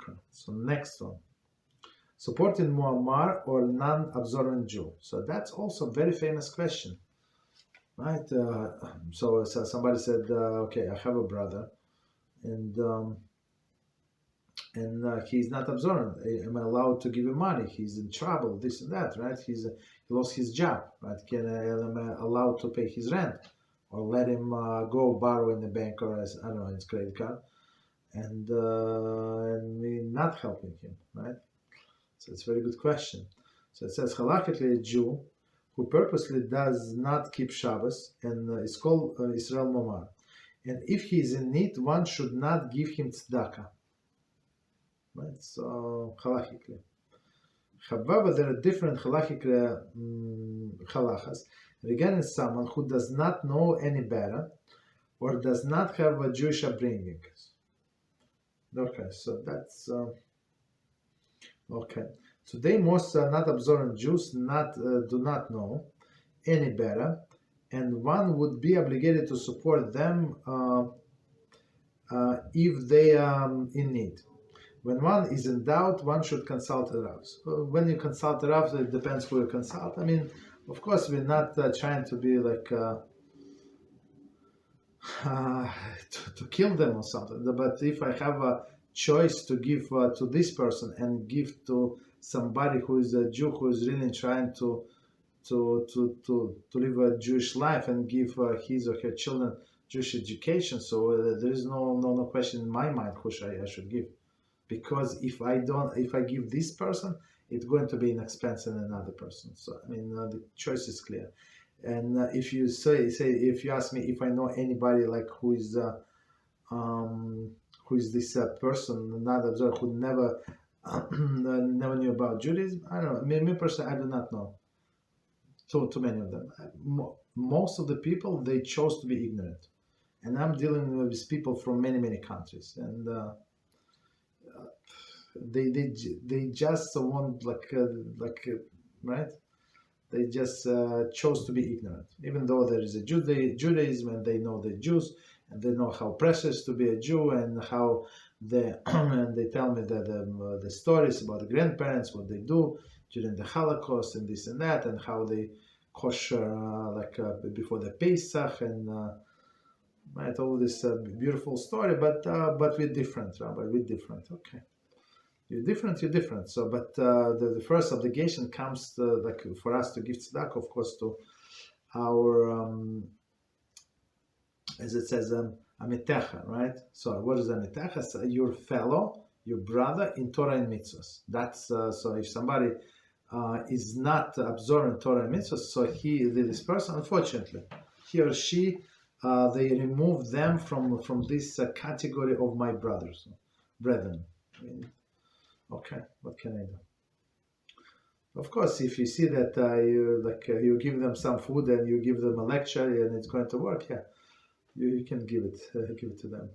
Okay, so next one. Supporting Mumar or non-observant Jew. So that's also a very famous question, right? So somebody said, okay, I have a brother, and he's not observant. Am I allowed to give him money? He's in trouble, this and that, right? He lost his job, right? Am I allowed to pay his rent, or let him go borrow in the bank, or I don't know, his credit card, and me not helping him, right? So it's a very good question. So it says, halachically, a Jew who purposely does not keep Shabbos and is called Yisrael Mumar, and if he is in need, one should not give him tzedakah. Right? So halachically. However, there are different halachas regarding someone who does not know any better or does not have a Jewish upbringing. Okay, so that's okay. Today, most not observant Jews do not know any better, and one would be obligated to support them if they are in need. When one is in doubt, one should consult a Rav. When you consult a Rav, it depends who you consult. I mean, of course, we're not trying to be like to kill them or something. But if I have a choice to give to this person and give to somebody who is a Jew who is really trying to live a Jewish life and give his or her children Jewish education, so there is no question in my mind who I should give. Because if I give this person, it's going to be an expense in another person. So I mean, the choice is clear. And if you if you ask me if I know anybody like who is this person, not observed, who never knew about Judaism, I don't know. Me personally, I do not know. Too many of them. Most of the people, they chose to be ignorant, and I'm dealing with people from many countries, and. They just want right? They just chose to be ignorant, even though there is a Judaism, and they know the Jews, and they know how precious to be a Jew, and how and they tell me that the stories about the grandparents, what they do during the Holocaust, and this and that, and how they kosher before the Pesach, and right, all this beautiful story, but we're different, Rabbi. We're different. Okay. You're different. So, but the first obligation comes for us to give tzedakah, of course, to our, as it says, amitecha, right? So, what is amitecha? So your fellow, your brother in Torah and Mitzvahs. That's so. If somebody is not observing Torah and Mitzvahs, so this person, unfortunately, he or she, they remove them from this category of my brethren. I mean, okay, what can I do? Of course, if you see that you give them some food and you give them a lecture and it's going to work, yeah, you can give it to them.